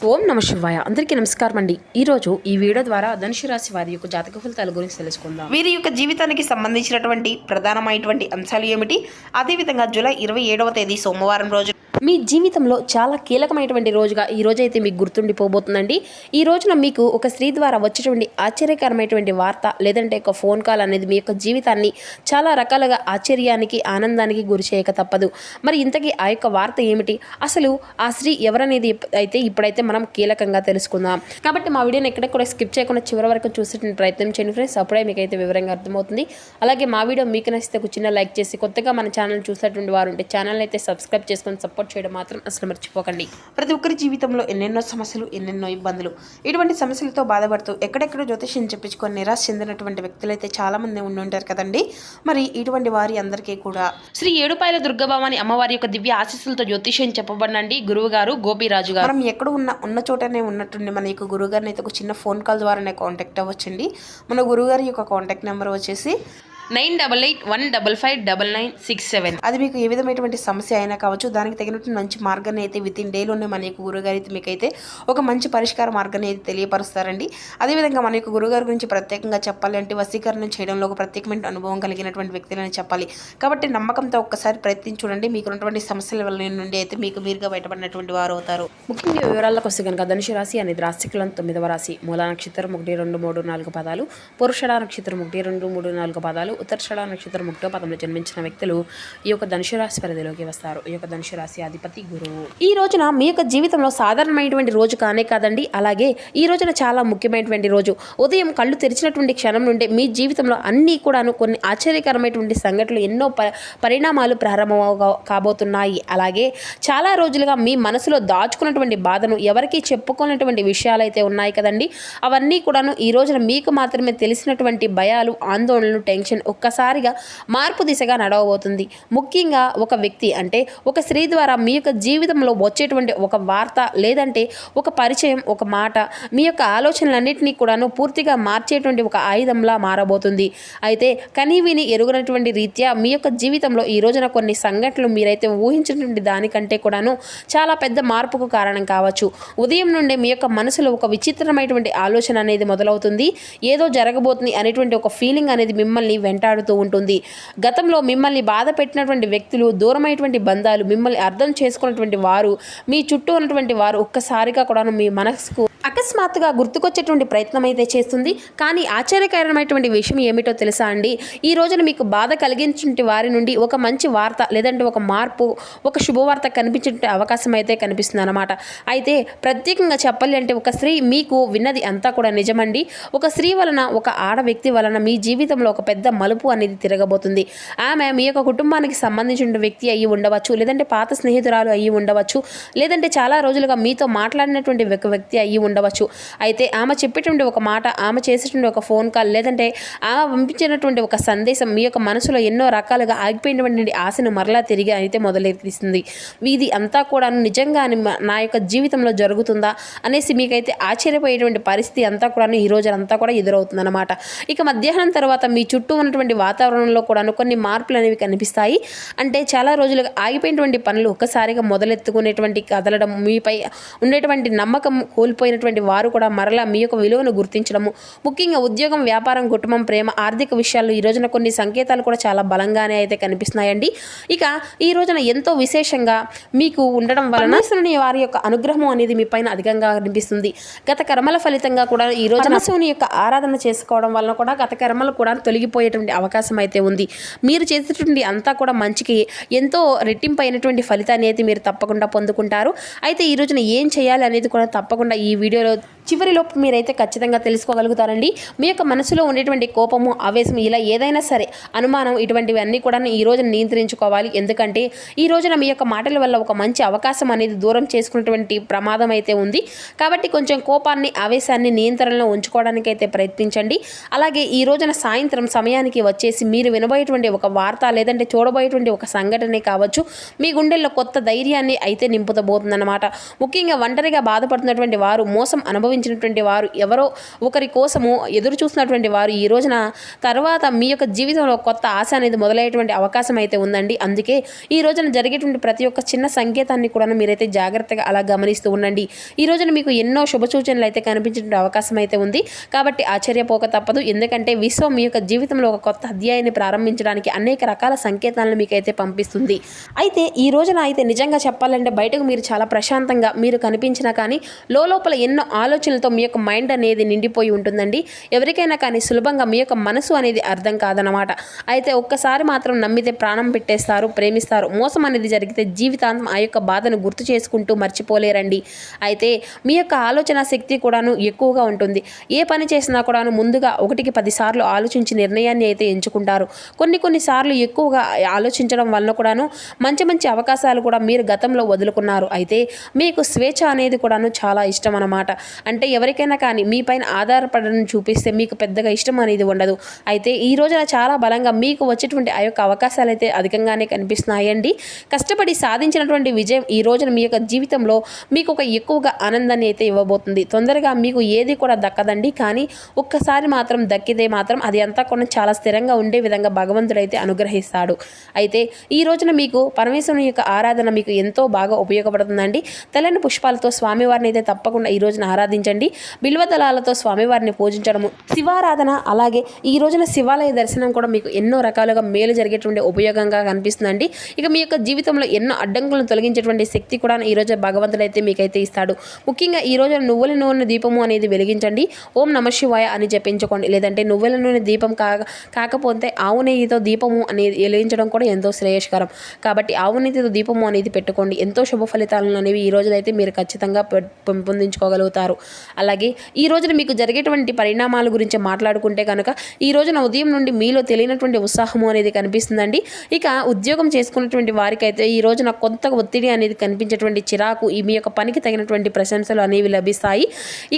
ఓం నమ శివాయ. అందరికీ నమస్కారం అండి. ఈరోజు ఈ వీడియో ద్వారా ధనుసు రాశి వారి యొక్క జాతక ఫలితాల గురించి తెలుసుకుందాం. వీరి యొక్క జీవితానికి సంబంధించినటువంటి ప్రధానమైనటువంటి అంశాలు ఏమిటి, అదేవిధంగా జూలై 27వ తేదీ సోమవారం రోజు మీ జీవితంలో చాలా కీలకమైనటువంటి రోజుగా ఈ రోజైతే మీకు గుర్తుండిపోబోతుందండి. ఈ రోజున మీకు ఒక స్త్రీ ద్వారా వచ్చేటువంటి ఆశ్చర్యకరమైనటువంటి వార్త లేదంటే ఒక ఫోన్ కాల్ అనేది మీ యొక్క జీవితాన్ని చాలా రకాలుగా ఆశ్చర్యానికి ఆనందానికి గురి చేయక తప్పదు. మరి ఇంతకీ ఆ యొక్క వార్త ఏమిటి, అసలు ఆ స్త్రీ ఎవరనేది అయితే ఇప్పుడైతే మనం కీలకంగా తెలుసుకుందాం. కాబట్టి మా వీడియోని ఎక్కడ కూడా స్కిప్ చేయకుండా చివరి వరకు చూసేటువంటి ప్రయత్నం చేయండి ఫ్రెండ్స్. అప్పుడే మీకైతే వివరంగా అర్థమవుతుంది. అలాగే మా వీడియో మీకు నచ్చితే ఒక చిన్న లైక్ చేసి కొత్తగా మన ఛానల్ చూసేటువంటి వారు ఉంటే ఛానల్ అయితే సబ్స్క్రైబ్ చేసుకొని సపోర్ట్ చేయడం మాత్రం అసలు మర్చిపోకండి. ప్రతి ఒక్కరి జీవితంలో ఎన్నెన్నో సమస్యలు, ఎన్నెన్నో ఇబ్బందులు, ఇటువంటి సమస్యలతో బాధపడుతూ ఎక్కడెక్కడో జ్యోతిష్యం చెప్పించుకొని నిరాశ చెందినటువంటి వ్యక్తులు అయితే చాలా మంది ఉండి ఉంటారు కదండి. మరి ఇటువంటి వారి అందరికీ కూడా శ్రీ ఏడుపాయల దుర్గాభవాని అమ్మవారి యొక్క దివ్య ఆశీస్సులతో జ్యోతిష్యం చెప్పబడినండి గురువు గారు గోపిరాజు గారు. మనం ఎక్కడ ఉన్న చోటనే ఉన్నట్టుండి మన యొక్క గురువు గారిని అయితే ఒక చిన్న ఫోన్ కాల్ ద్వారానే కాంటాక్ట్ అవ్వచ్చండి. మన గురువుగారి యొక్క కాంటాక్ట్ నెంబర్ వచ్చేసి 9881559967. అది మీకు ఏ విధమైనటువంటి సమస్య అయినా కావచ్చు, దానికి తగినట్టు మంచి మార్గాన్ని అయితే విత్ ఇన్ డేలోనే మన యొక్క గురుగారు అయితే మీకైతే ఒక మంచి పరిష్కార మార్గాన్ని అయితే తెలియపరుస్తారండి. అదేవిధంగా మన యొక్క గురుగారి గురించి ప్రత్యేకంగా చెప్పాలి అంటే వశీకరణ చేయడంలో ఒక ప్రత్యేకమైన అనుభవం కలిగినటువంటి వ్యక్తులని చెప్పాలి. కాబట్టి నమ్మకంతో ఒక్కసారి ప్రయత్నించి చూడండి. మీకు ఉన్నటువంటి సమస్యల వల్ల నుండి అయితే మీకు మీరుగా బయటపడినటువంటి వారు అవుతారు. ముఖ్యంగా వివరాలకు వస్తే కనుక ధనుసు రాశి అనేది రాశికులం 9వ రాశి. మూలా నక్షత్రం 1, 2, 3, 4 పదాలు, పురుషడ నక్షత్రం 1, 2, 3, 4 పదాలు, ఉత్తరషడ నక్షత్రం 1వ పదంలో జన్మించిన వ్యక్తులు ఈ యొక్క ధనుసు రాశి పరిధిలోకి వస్తారు. ఈ యొక్క ధనుసు రాశి అధిపతి గురువు. ఈ రోజున మీ యొక్క జీవితంలో సాధారణమైనటువంటి రోజు కానే కాదండి, అలాగే ఈ రోజున చాలా ముఖ్యమైనటువంటి రోజు. ఉదయం కళ్ళు తెరిచినటువంటి క్షణం నుండి మీ జీవితంలో అన్నీ కూడాను కొన్ని ఆశ్చర్యకరమైనటువంటి సంఘటనలు, ఎన్నో పరిణామాలు ప్రారంభం కాబోతున్నాయి. అలాగే చాలా రోజులుగా మీ మనసులో దాచుకున్నటువంటి బాధను ఎవరికీ చెప్పుకున్నటువంటి విషయాలు అయితే ఉన్నాయి కదండి, అవన్నీ కూడాను ఈ రోజున మీకు మాత్రమే తెలిసినటువంటి భయాలు, ఆందోళనలు, టెన్షన్ ఒక్కసారిగా మార్పు దిశగా నడవబోతుంది. ముఖ్యంగా ఒక వ్యక్తి అంటే ఒక స్త్రీ ద్వారా మీ యొక్క జీవితంలో వచ్చేటువంటి ఒక వార్త లేదంటే ఒక పరిచయం, ఒక మాట మీ యొక్క ఆలోచనలన్నింటినీ కూడాను పూర్తిగా మార్చేటువంటి ఒక ఆయుధంలా మారబోతుంది. అయితే కనీవిని ఎరుగనటువంటి రీత్యా మీ యొక్క జీవితంలో ఈ రోజున కొన్ని సంఘటనలు మీరైతే ఊహించినటువంటి దానికంటే కూడాను చాలా పెద్ద మార్పుకు కారణం కావచ్చు. ఉదయం నుండి మీ యొక్క మనసులో ఒక విచిత్రమైనటువంటి ఆలోచన అనేది మొదలవుతుంది. ఏదో జరగబోతుంది అనేటువంటి ఒక ఫీలింగ్ అనేది మిమ్మల్ని వెంటాడుతూ ఉంటుంది. గతంలో మిమ్మల్ని బాధ పెట్టినటువంటి వ్యక్తులు, దూరమైనటువంటి బంధాలు, మిమ్మల్ని అర్థం చేసుకున్నటువంటి వారు, మీ చుట్టూ ఉన్నటువంటి వారు ఒక్కసారిగా కూడా మీ మనసుకు అకస్మాత్తుగా గుర్తుకొచ్చేటువంటి ప్రయత్నం అయితే చేస్తుంది. కానీ ఆశ్చర్యకరమైనటువంటి విషయం ఏమిటో తెలుసా అండి, ఈ రోజున మీకు బాధ కలిగించిన వారి నుండి ఒక మంచి వార్త లేదంటే ఒక మార్పు, ఒక శుభవార్త కనిపించే అవకాశం అయితే కనిపిస్తుంది అన్నమాట. అయితే ప్రత్యేకంగా చెప్పాలి అంటే ఒక స్త్రీ మీకు విన్నది అంతా కూడా నిజమండి. ఒక స్త్రీ వలన, ఒక ఆడ వ్యక్తి వలన మీ జీవితంలో ఒక పెద్ద మలుపు అనేది తిరగబోతుంది. ఆమె మీ యొక్క కుటుంబానికి సంబంధించిన వ్యక్తి అయ్యి ఉండవచ్చు, లేదంటే పాత స్నేహితురాలు అయ్యి ఉండవచ్చు, లేదంటే చాలా రోజులుగా మీతో మాట్లాడినటువంటి ఒక వ్యక్తి అయ్యి ఉండవచ్చు. అయితే ఆమె చెప్పేటువంటి ఒక మాట, ఆమె చేసేటువంటి ఒక ఫోన్ కాల్, లేదంటే ఆమె పంపించినటువంటి ఒక సందేశం మీ యొక్క మనసులో ఎన్నో రకాలుగా ఆగిపోయినటువంటి ఆశను మరలా తిరిగి అయితే మొదలెత్తిస్తుంది. ఇది అంతా కూడా నిజంగా నా యొక్క జీవితంలో జరుగుతుందా అనేసి మీకైతే ఆశ్చర్యపోయేటువంటి పరిస్థితి అంతా కూడా ఈ రోజు అంతా కూడా ఎదురవుతుంది అన్నమాట. ఇక మధ్యాహ్నం తర్వాత మీ చుట్టూ ఉన్నటువంటి వాతావరణంలో కూడా కొన్ని మార్పులు అనేవి కనిపిస్తాయి. అంటే చాలా రోజులుగా ఆగిపోయినటువంటి పనులు ఒక్కసారిగా మొదలెత్తుకునేటువంటి కదలడం, మీపై ఉండేటువంటి నమ్మకం కోల్పోయినటువంటి వారు కూడా మరలా మీ యొక్క విలువను గుర్తించడము, ముఖ్యంగా ఉద్యోగం, వ్యాపారం, కుటుంబం, ప్రేమ, ఆర్థిక విషయాల్లో ఈ రోజున కొన్ని సంకేతాలు కూడా చాలా బలంగానే అయితే కనిపిస్తున్నాయండి. ఇక ఈ రోజున ఎంతో విశేషంగా మీకు ఉండడం వలన వారి యొక్క అనుగ్రహం అనేది మీ పైన అధికంగా కనిపిస్తుంది. గత కర్మల ఫలితంగా కూడా ఈ రోజున శివుని యొక్క ఆరాధన చేసుకోవడం వలన కూడా గత కర్మలు కూడా తొలగిపోయేటువంటి అవకాశం అయితే ఉంది. మీరు చేసేటువంటి అంతా కూడా మంచికి ఎంతో రెట్టింపు అయినటువంటి ఫలితాన్ని అయితే మీరు తప్పకుండా పొందుకుంటారు. అయితే ఈ రోజున ఏం చేయాలి అనేది కూడా తప్పకుండా ఈ వీడియోలో చివరిలోపు మీరైతే ఖచ్చితంగా తెలుసుకోగలుగుతారండి. మీ యొక్క మనసులో ఉండేటువంటి కోపము, ఆవేశం, ఇలా ఏదైనా సరే అనుమానం, ఇటువంటివి అన్నీ కూడా ఈ రోజున నియంత్రించుకోవాలి. ఎందుకంటే ఈ రోజున మీ యొక్క మాటల వల్ల ఒక మంచి అవకాశం అనేది దూరం చేసుకున్నటువంటి ప్రమాదం అయితే ఉంది. కాబట్టి కొంచెం కోపాన్ని, ఆవేశాన్ని నియంత్రణలో ఉంచుకోవడానికి అయితే ప్రయత్నించండి. అలాగే ఈ రోజున సాయంత్రం సమయానికి వచ్చేసి మీరు వినబోయేటువంటి ఒక వార్త లేదంటే చూడబోయేటువంటి ఒక సంఘటనే కావచ్చు మీ గుండెల్లో కొత్త ధైర్యాన్ని అయితే నింపుతబోతుందన్నమాట. ముఖ్యంగా ఒంటరిగా బాధపడుతున్నటువంటి వారు, మోసం అనుభవించే అనుభవించినటువంటి వారు, ఎవరో ఒకరి కోసము ఎదురు చూసినటువంటి వారు ఈ రోజున తర్వాత మీ యొక్క జీవితంలో కొత్త ఆశ అనేది మొదలయ్యేటువంటి అవకాశం అయితే ఉందండి. అందుకే ఈ రోజున జరిగేటువంటి ప్రతి ఒక్క చిన్న సంకేతాన్ని కూడా మీరైతే జాగ్రత్తగా అలా గమనిస్తూ ఉండండి. ఈ రోజున మీకు ఎన్నో శుభ సూచనలు అయితే కనిపించే అవకాశం అయితే ఉంది. కాబట్టి ఆశ్చర్యపోక తప్పదు. ఎందుకంటే విశ్వం మీ యొక్క జీవితంలో ఒక కొత్త అధ్యాయాన్ని ప్రారంభించడానికి అనేక రకాల సంకేతాలను మీకైతే పంపిస్తుంది. అయితే ఈ రోజున అయితే నిజంగా చెప్పాలంటే బయటకు మీరు చాలా ప్రశాంతంగా మీరు కనిపించినా కానీ లోపల ఎన్నో ఆలోచనలతో మీ యొక్క మైండ్ అనేది నిండిపోయి ఉంటుందండి. ఎవరికైనా కానీ సులభంగా మీ యొక్క మనసు అనేది అర్థం కాదనమాట. అయితే ఒక్కసారి మాత్రం నమ్మితే ప్రాణం పెట్టేస్తారు, ప్రేమిస్తారు. మోసం అనేది జరిగితే జీవితాంతం ఆ యొక్క బాధను గుర్తు చేసుకుంటూ మర్చిపోలేరండి. అయితే మీ యొక్క ఆలోచన శక్తి కూడాను ఎక్కువగా ఉంటుంది. ఏ పని చేసినా కూడాను ముందుగా 1కి 10 సార్లు ఆలోచించి నిర్ణయాన్ని అయితే ఎంచుకుంటారు. కొన్నిసార్లు ఎక్కువగా ఆలోచించడం వల్ల కూడాను మంచి అవకాశాలు కూడా మీరు గతంలో వదులుకున్నారు. అయితే మీకు స్వేచ్ఛ అనేది కూడాను చాలా ఇష్టం అన్నమాట. అంటే ఎవరికైనా కానీ మీ పైన ఆధారపడడం చూపిస్తే మీకు పెద్దగా ఇష్టం అనేది ఉండదు. అయితే ఈ రోజున చాలా బలంగా మీకు వచ్చేటువంటి ఆ యొక్క అవకాశాలు అయితే అధికంగానే కనిపిస్తున్నాయండి. కష్టపడి సాధించినటువంటి విజయం ఈ రోజున మీ యొక్క జీవితంలో మీకు ఒక ఎక్కువగా ఆనందాన్ని అయితే ఇవ్వబోతుంది. తొందరగా మీకు ఏది కూడా దక్కదండి. కానీ ఒక్కసారి మాత్రం దక్కితే మాత్రం అది అంతా కూడా చాలా స్థిరంగా ఉండే విధంగా భగవంతుడైతే అనుగ్రహిస్తాడు. అయితే ఈ రోజున మీకు పరమేశ్వరుని యొక్క ఆరాధన మీకు ఎంతో బాగా ఉపయోగపడుతుందండి. తెల్లని పుష్పాలతో స్వామివారిని అయితే తప్పకుండా ఈ రోజున ఆరాధించండి. బిల్వదళాలతో స్వామివారిని పూజించడము, శివారాధన, అలాగే ఈ రోజున శివాలయ దర్శనం కూడా మీకు ఎన్నో రకాలుగా మేలు జరిగేటువంటి ఉపయోగంగా కనిపిస్తుందండి. ఇక మీ యొక్క జీవితంలో ఎన్నో అడ్డంకులను తొలగించేటువంటి శక్తి కూడా ఈ రోజు భగవంతుడైతే మీకైతే ఇస్తాడు. ముఖ్యంగా ఈ రోజున నువ్వుల నూనె దీపము అనేది వెలిగించండి. ఓం నమ శివాయ అని జపించుకోండి. లేదంటే నువ్వుల నూనె దీపం కాకపోతే ఆవు నెయ్యితో దీపము అనేది వెలిగించడం కూడా ఎంతో శ్రేయస్కరం. కాబట్టి ఆవు నెయ్యితో దీపము అనేది పెట్టుకోండి. ఎంతో శుభ ఫలితాలను అనేవి ఈ రోజునైతే మీరు ఖచ్చితంగా పెంపొందించుకోగలుగుతారు. అలాగే ఈ రోజున మీకు జరిగేటువంటి పరిణామాల గురించి మాట్లాడుకుంటే కనుక ఈ రోజున ఉదయం నుండి మీలో తెలియనటువంటి ఉత్సాహము అనేది కనిపిస్తుందండి. ఇక ఉద్యోగం చేసుకున్నటువంటి వారికైతే ఈ రోజున కొంత ఒత్తిడి అనేది కనిపించేటువంటి చిరాకు, మీ యొక్క పనికి తగినటువంటి ప్రశంసలు అనేవి లభిస్తాయి.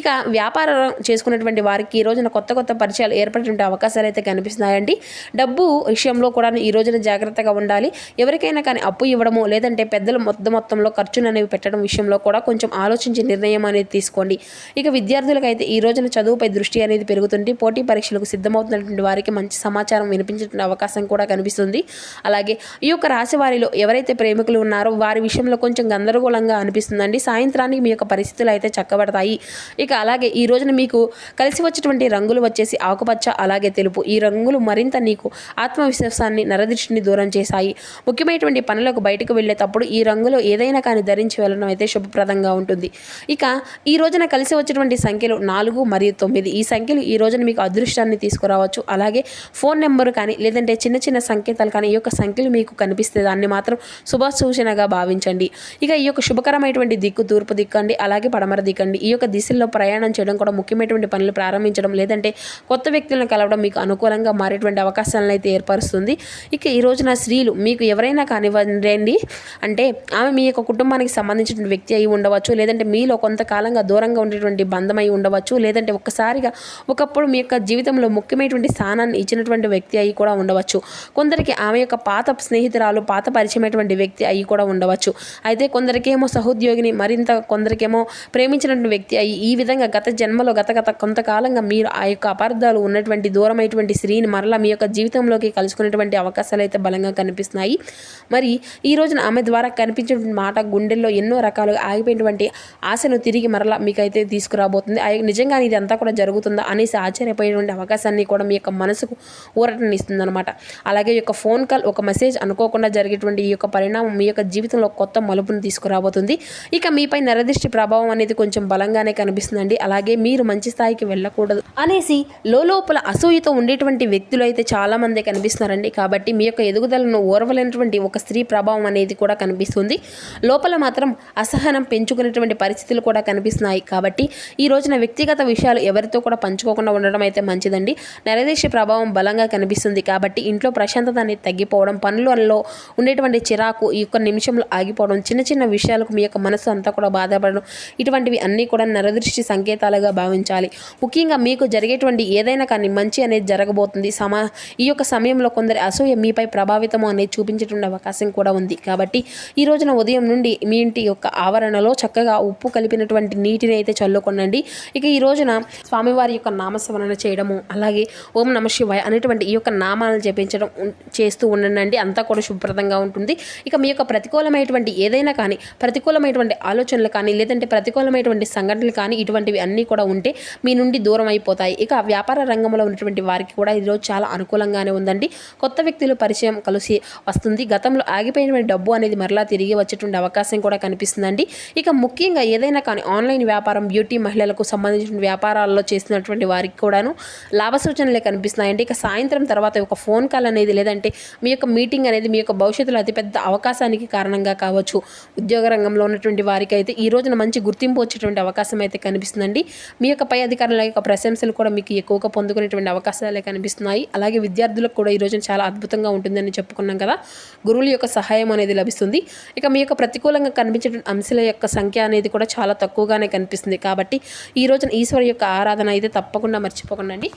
ఇక వ్యాపారం చేసుకున్నటువంటి వారికి ఈ రోజున కొత్త పరిచయాలు ఏర్పడేటువంటి అవకాశాలు అయితే కనిపిస్తున్నాయండి. డబ్బు విషయంలో కూడా ఈ రోజున జాగ్రత్తగా ఉండాలి. ఎవరికైనా కానీ అప్పు ఇవ్వడము, లేదంటే పెద్దలు మొత్తంలో ఖర్చులు అనేవి పెట్టడం విషయంలో కూడా కొంచెం ఆలోచించి నిర్ణయం అనేది తీసుకోండి. ఇక విద్యార్థులకైతే ఈ రోజున చదువుపై దృష్టి అనేది పెరుగుతుంది. పోటీ పరీక్షలకు సిద్ధమవుతున్నటువంటి వారికి మంచి సమాచారం వినిపించేటువంటి అవకాశం కూడా కనిపిస్తుంది. అలాగే ఈ యొక్క రాశి వారిలో ఎవరైతే ప్రేమికులు ఉన్నారో వారి విషయంలో కొంచెం గందరగోళంగా అనిపిస్తుందండి. సాయంత్రానికి మీ యొక్క పరిస్థితులు అయితే చక్కబడతాయి. ఇక అలాగే ఈ రోజున మీకు కలిసి వచ్చేటువంటి రంగులు వచ్చేసి ఆకుపచ్చ, అలాగే తెలుపు. ఈ రంగులు మరింత నీకు ఆత్మవిశ్వాసాన్ని, నరదృష్టిని దూరం చేశాయి. ముఖ్యమైనటువంటి పనులకు బయటకు వెళ్ళేటప్పుడు ఈ రంగులో ఏదైనా కానీ ధరించి వెళ్ళడం అయితే శుభప్రదంగా ఉంటుంది. ఇక ఈ రోజున కలిసి వచ్చేటువంటి సంఖ్యలు 4 మరియు 9. ఈ సంఖ్యలు ఈ రోజున మీకు అదృష్టాన్ని తీసుకురావచ్చు. అలాగే ఫోన్ నెంబరు కానీ లేదంటే చిన్న సంకేతాలు కానీ ఈ యొక్క సంఖ్యలు మీకు కనిపిస్తే దాన్ని మాత్రం శుభ సూచనగా భావించండి. ఇక ఈ యొక్క శుభకరమైనటువంటి దిక్కు తూర్పు దిక్కు అండి, అలాగే పడమర దిక్కండి. ఈ యొక్క దిశల్లో ప్రయాణం చేయడం కూడా ముఖ్యమైనటువంటి పనులు ప్రారంభించడం, లేదంటే కొత్త వ్యక్తులను కలవడం మీకు అనుకూలంగా మారేటువంటి అవకాశాలను అయితే ఏర్పరుస్తుంది. ఇక ఈ రోజున స్త్రీలు మీకు ఎవరైనా కానివ్వండి, అంటే ఆమె మీ యొక్క కుటుంబానికి సంబంధించిన వ్యక్తి అయి ఉండవచ్చు, లేదంటే మీలో కొంతకాలంగా దూరంగా ఉండేటువంటి బంధమై ఉండవచ్చు, లేదంటే ఒక్కసారిగా ఒకప్పుడు మీ యొక్క జీవితంలో ముఖ్యమైనటువంటి స్థానాన్ని ఇచ్చినటువంటి వ్యక్తి అయి కూడా ఉండవచ్చు. కొందరికి ఆమె యొక్క పాత స్నేహితురాలు, పాత పరిచయమైనటువంటి వ్యక్తి అయి కూడా ఉండవచ్చు. అయితే కొందరికేమో సహోద్యోగిని, మరింత కొందరికేమో ప్రేమించినటువంటి వ్యక్తి అయి, ఈ విధంగా గత జన్మలో గత కొంతకాలంగా మీరు ఆ యొక్క అపార్థాలు ఉన్నటువంటి దూరమైనటువంటి స్త్రీని మరలా మీ యొక్క జీవితంలోకి కలుసుకునేటువంటి అవకాశాలు అయితే బలంగా కనిపిస్తున్నాయి. మరి ఈ రోజున ఆమె ద్వారా కనిపించేటువంటి మాట గుండెల్లో ఎన్నో రకాలుగా ఆగిపోయినటువంటి ఆశను తిరిగి మరలా మీకైతే తీసుకురాబోతుంది. నిజంగా ఇది అంతా కూడా జరుగుతుందా అనేసి ఆశ్చర్యపోయేటువంటి అవకాశాన్ని కూడా మీ యొక్క మనసుకు ఊరటనిస్తుంది అనమాట. అలాగే ఈ యొక్క ఫోన్ కాల్, ఒక మెసేజ్ అనుకోకుండా జరిగేటువంటి ఈ యొక్క పరిణామం మీ యొక్క జీవితంలో కొత్త మలుపును తీసుకురాబోతుంది. ఇక మీపై నరదృష్టి ప్రభావం అనేది కొంచెం బలంగానే కనిపిస్తుందండి. అలాగే మీరు మంచి స్థాయికి వెళ్ళకూడదు అనేసి లోపల అసూయతో ఉండేటువంటి వ్యక్తులు అయితే చాలా మంది కనిపిస్తున్నారండి. కాబట్టి మీ యొక్క ఎదుగుదలను ఓర్వలేనటువంటి ఒక స్త్రీ ప్రభావం అనేది కూడా కనిపిస్తుంది. లోపల మాత్రం అసహనం పెంచుకునేటువంటి పరిస్థితులు కూడా కనిపిస్తున్నాయి. కాబట్టి ఈ రోజున వ్యక్తిగత విషయాలు ఎవరితో కూడా పంచుకోకుండా ఉండడం అయితే మంచిదండి. నరదృష్టి ప్రభావం బలంగా కనిపిస్తుంది. కాబట్టి ఇంట్లో ప్రశాంతత అనేది తగ్గిపోవడం, పనులలో ఉండేటువంటి చిరాకు ఈ యొక్క నిమిషంలో ఆగిపోవడం, చిన్న విషయాలకు మీ యొక్క మనసు అంతా కూడా బాధపడడం, ఇటువంటివి అన్నీ కూడా నరదృష్టి సంకేతాలుగా భావించాలి. ముఖ్యంగా మీకు జరిగేటువంటి ఏదైనా కానీ మంచి అనేది జరగబోతుంది. ఈ యొక్క సమయంలో కొందరి అసూయ మీపై ప్రభావితం అనేది చూపించేటువంటి అవకాశం కూడా ఉంది. కాబట్టి ఈ రోజున ఉదయం నుండి మీ ఇంటి యొక్క ఆవరణలో చక్కగా ఉప్పు కలిపినటువంటి నీటిని అయితే విషయాల్లో కొనండి. ఇక ఈ రోజున స్వామివారి యొక్క నామస్మరణ చేయడము, అలాగే ఓం నమ శివాయ అనేటువంటి ఈ యొక్క నామాలను జపించడం చేస్తూ ఉండండి. అంతా కూడా శుభ్రతంగా ఉంటుంది. ఇక మీ యొక్క ప్రతికూలమైనటువంటి ఏదైనా కానీ, ప్రతికూలమైనటువంటి ఆలోచనలు కానీ, లేదంటే ప్రతికూలమైనటువంటి సంఘటనలు కానీ, ఇటువంటివి అన్నీ కూడా ఉంటే మీ నుండి దూరం అయిపోతాయి. ఇక వ్యాపార రంగంలో ఉన్నటువంటి వారికి కూడా ఈరోజు చాలా అనుకూలంగానే ఉందండి. కొత్త వ్యక్తులు పరిచయం కలిసి వస్తుంది. గతంలో ఆగిపోయినటువంటి డబ్బు అనేది మరలా తిరిగి వచ్చేటువంటి అవకాశం కూడా కనిపిస్తుందండి. ఇక ముఖ్యంగా ఏదైనా కానీ ఆన్లైన్ వ్యాపారం, బ్యూటీ మహిళలకు సంబంధించిన వ్యాపారాల్లో చేసినటువంటి వారికి కూడాను లాభ సూచనలే కనిపిస్తున్నాయండి. ఇక సాయంత్రం తర్వాత ఒక ఫోన్ కాల్ అనేది, లేదంటే మీ యొక్క మీటింగ్ అనేది మీ యొక్క భవిష్యత్తులో అతిపెద్ద అవకాశానికి కారణంగా కావచ్చు. ఉద్యోగ రంగంలో ఉన్నటువంటి వారికి అయితే ఈ రోజున మంచి గుర్తింపు వచ్చేటువంటి అవకాశం అయితే కనిపిస్తుందండి. మీ యొక్క పై అధికారుల యొక్క ప్రశంసలు కూడా మీకు ఎక్కువగా పొందుకునేటువంటి అవకాశాలే కనిపిస్తున్నాయి. అలాగే విద్యార్థులకు కూడా ఈ రోజున చాలా అద్భుతంగా ఉంటుందని చెప్పుకున్నాం కదా. గురువుల యొక్క సహాయం అనేది లభిస్తుంది. ఇక మీ యొక్క ప్రతికూలంగా కనిపించే అంశాల యొక్క సంఖ్య అనేది కూడా చాలా తక్కువగానే కనిపిస్తుంది. కాబట్టి ఈ రోజున ఈశ్వరు యొక్క ఆరాధన అయితే తప్పకుండా మర్చిపోకండి.